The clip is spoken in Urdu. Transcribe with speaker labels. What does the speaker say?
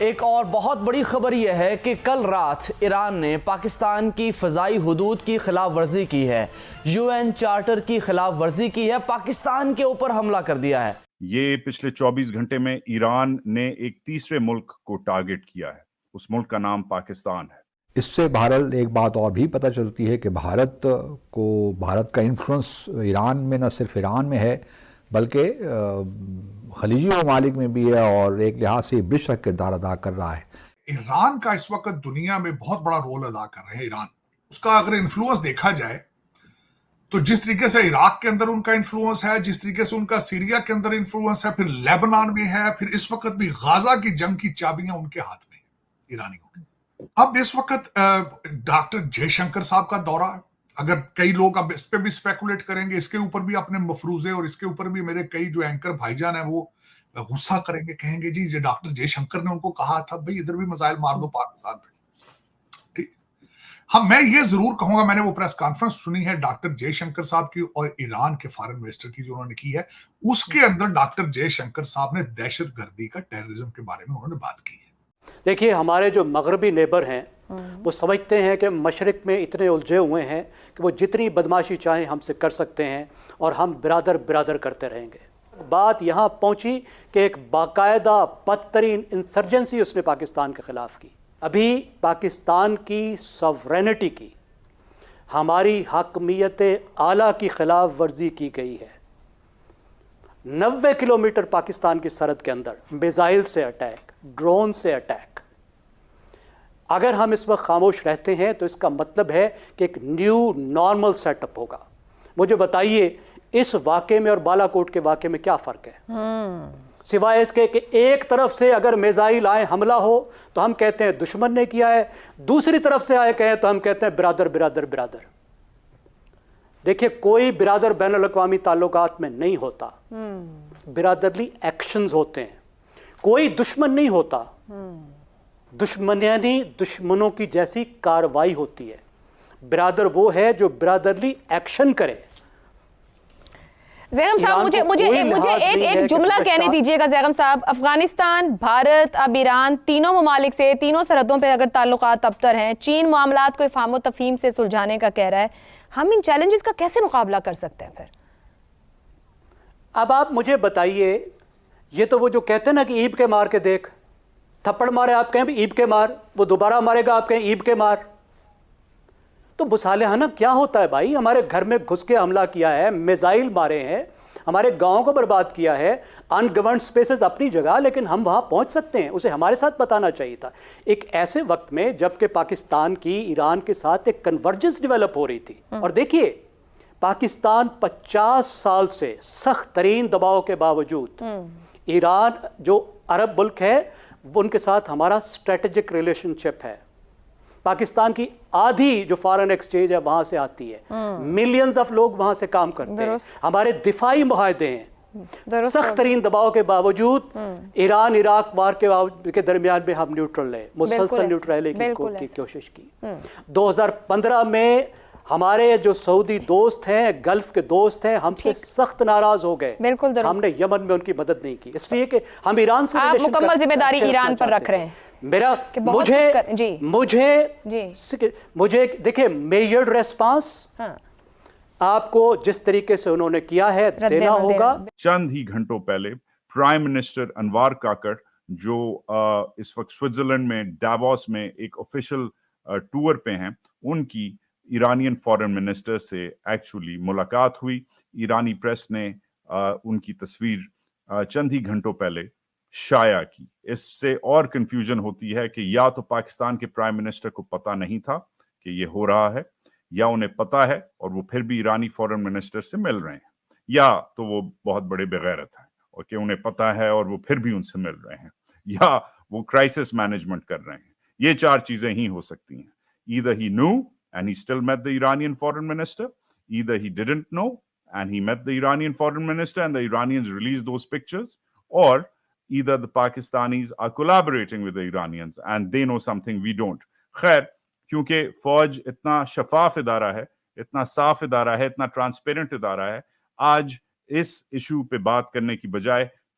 Speaker 1: ایک اور بہت بڑی خبر یہ ہے کہ کل رات ایران نے پاکستان کی فضائی حدود کی خلاف ورزی کی ہے، یو این چارٹر کی خلاف ورزی کی ہے، پاکستان کے اوپر حملہ کر دیا ہے۔
Speaker 2: یہ پچھلے 24 گھنٹے میں ایران نے ایک تیسرے ملک کو ٹارگٹ کیا ہے، اس ملک کا نام پاکستان ہے۔
Speaker 3: اس سے بہرحال ایک بات اور بھی پتہ چلتی ہے کہ بھارت کا انفلوئنس ایران میں نہ صرف ایران میں ہے بلکہ خلیجی ممالک میں بھی ہے، اور ایک لحاظ سے برج کا کردار ادا کر رہا ہے۔
Speaker 4: ایران کا اس وقت دنیا میں بہت بڑا رول ادا کر رہے ہیں ایران۔ اس کا اگر انفلوئنس دیکھا جائے تو جس طریقے سے عراق کے اندر ان کا انفلوئنس ہے، جس طریقے سے ان کا سیریا کے اندر انفلوئنس ہے، پھر لیبنان میں ہے، پھر اس وقت بھی غازہ کی جنگ کی چابیاں ان کے ہاتھ میں ہیں ایرانیوں کے۔ اب اس وقت ڈاکٹر جے شنکر صاحب کا دورہ، اگر کئی لوگ اب اس پہ بھی اسپیکولیٹ کریں گے، اس کے اوپر بھی اپنے مفروضے، اور اس کے اوپر بھی میرے کئی جو اینکر بھائی جان ہیں وہ غصہ کریں گے، کہیں گے جی ڈاکٹر جے شنکر نے ان کو کہا تھا بھئی ادھر بھی میزائل مار دو پاکستان پہ۔ ٹھیک، ہم میں یہ ضرور کہوں گا، میں نے وہ پریس کانفرنس سنی ہے ڈاکٹر جے شنکر صاحب کی اور ایران کے فارن منسٹر کی جو انہوں نے کی ہے، اس کے اندر ڈاکٹر جے شنکر صاحب نے دہشت گردی کا، ٹیررزم کے بارے میں انہوں نے بات کی ہے۔
Speaker 5: دیکھیے، ہمارے جو مغربی نیبر ہیں وہ سمجھتے ہیں کہ مشرق میں اتنے الجھے ہوئے ہیں کہ وہ جتنی بدماشی چاہیں ہم سے کر سکتے ہیں اور ہم برادر برادر کرتے رہیں گے۔ بات یہاں پہنچی کہ ایک باقاعدہ بدترین انسرجنسی اس نے پاکستان کے خلاف کی۔ ابھی پاکستان کی ساورینٹی کی، ہماری حاکمیت اعلیٰ کی خلاف ورزی کی گئی ہے۔ 90 کلومیٹر پاکستان کی سرحد کے اندر میزائل سے اٹیک، ڈرون سے اٹیک۔ اگر ہم اس وقت خاموش رہتے ہیں تو اس کا مطلب ہے کہ ایک نیو نارمل سیٹ اپ ہوگا۔ مجھے بتائیے اس واقعے میں اور بالا کوٹ کے واقعے میں کیا فرق ہے؟ سوائے اس کے کہ ایک طرف سے اگر میزائل آئے، حملہ ہو تو ہم کہتے ہیں دشمن نے کیا ہے، دوسری طرف سے آئے کہیں تو ہم کہتے ہیں برادر برادر برادر۔ دیکھیے، کوئی برادر بین الاقوامی تعلقات میں نہیں ہوتا، برادرلی ایکشنز ہوتے ہیں، کوئی دشمن نہیں ہوتا، یعنی دشمنوں کی جیسی کاروائی ہوتی ہے۔ برادر وہ ہے جو برادرلی ایکشن کرے۔
Speaker 6: زیغم صاحب، مجھے ایک جملہ کہنے دیجئے گا۔ زیغم صاحب، افغانستان، بھارت، اب ایران، تینوں ممالک سے، تینوں سرحدوں پہ اگر تعلقات ابتر ہیں، چین معاملات کو افہام و تفہیم سے سلجھانے کا کہہ رہا ہے، ہم ان چیلنجز کا کیسے مقابلہ کر سکتے ہیں پھر؟
Speaker 5: اب آپ مجھے بتائیے، یہ تو وہ جو کہتے ہیں نا کہ ایب کے مار کے دیکھ، تھپڑ مارے آپ کہیں بھی ایب کے مار، وہ دوبارہ مارے گا آپ کہیں ایب کے مار۔ تو مصالحہ کیا ہوتا ہے بھائی؟ ہمارے گھر میں گھس کے حملہ کیا ہے، میزائل مارے ہیں، ہمارے گاؤں کو برباد کیا ہے، ان گورنڈ سپیسز اپنی جگہ، لیکن ہم وہاں پہنچ سکتے ہیں، اسے ہمارے ساتھ بتانا چاہیے تھا۔ ایک ایسے وقت میں جب کہ پاکستان کی ایران کے ساتھ ایک کنورجنس ڈیولپ ہو رہی تھی، اور دیکھیے پاکستان 50 سال سے سخت ترین دباؤ کے باوجود، ایران جو عرب ملک ہے ان کے ساتھ ہمارا اسٹریٹجک ریلیشن شپ ہے۔ پاکستان کی آدھی جو فارن ایکسچینج ہے وہاں سے آتی ہے، ملینز آف لوگ وہاں سے کام کرتے ہیں، ہمارے دفاعی معاہدے ہیں۔ سخت ترین دباؤ کے باوجود ایران عراق وار کے درمیان میں ہم نیوٹرل رہے، مسلسل نیوٹرل رہنے کی کوشش کی۔ 2015 میں ہمارے جو سعودی دوست ہیں، گلف کے دوست ہیں، ہم سے سخت ناراض ہو گئے، ہم نے یمن میں ان کی مدد نہیں کی، اس لیے کہ ہم ایران سے
Speaker 6: آپ مکمل ذمہ داری ایران پر رکھ رہے ہیں۔
Speaker 5: مجھے دیکھیں، میجرڈ ریسپانس آپ کو جس طریقے سے انہوں نے کیا ہے دینا ہوگا۔
Speaker 2: چند ہی گھنٹوں پہلے پرائم منسٹر انوار کاکڑ جو اس وقت سوئٹزرلینڈ میں ڈیووس میں ایک آفیشل ٹور پہ ہیں، ان کی ایرانین فارن منسٹر سے ایکچولی ملاقات ہوئی۔ ایرانی پریس نے ان کی تصویر چند ہی گھنٹوں پہلے شائع کی۔ اس سے اور کنفیوژن ہوتی ہے کہ یا تو پاکستان کے پرائم منسٹر کو پتہ نہیں تھا کہ یہ ہو رہا ہے، یا انہیں پتہ ہے اور وہ پھر بھی ایرانی فارن منسٹر سے مل رہے ہیں، یا تو وہ بہت بڑے بغیرت ہیں اور کہ انہیں پتہ ہے اور وہ پھر بھی ان سے مل رہے ہیں، یا وہ کرائسس مینجمنٹ کر رہے ہیں۔ یہ چار چیزیں ہی ہو سکتی ہیں۔ Either he knew and he still met the Iranian foreign minister, either he didn't know and he met the Iranian foreign minister and the Iranians released those pictures, or either the Pakistanis are collaborating with the Iranians and they know something we don't. خیر، کیونکہ فوج اتنا شفاف ادارہ ہے، اتنا صاف ادارہ ہے، اتنا ٹرانسپیرنٹ ادارہ ہے، آج اس ایشو پہ بات کرنے کی بجائے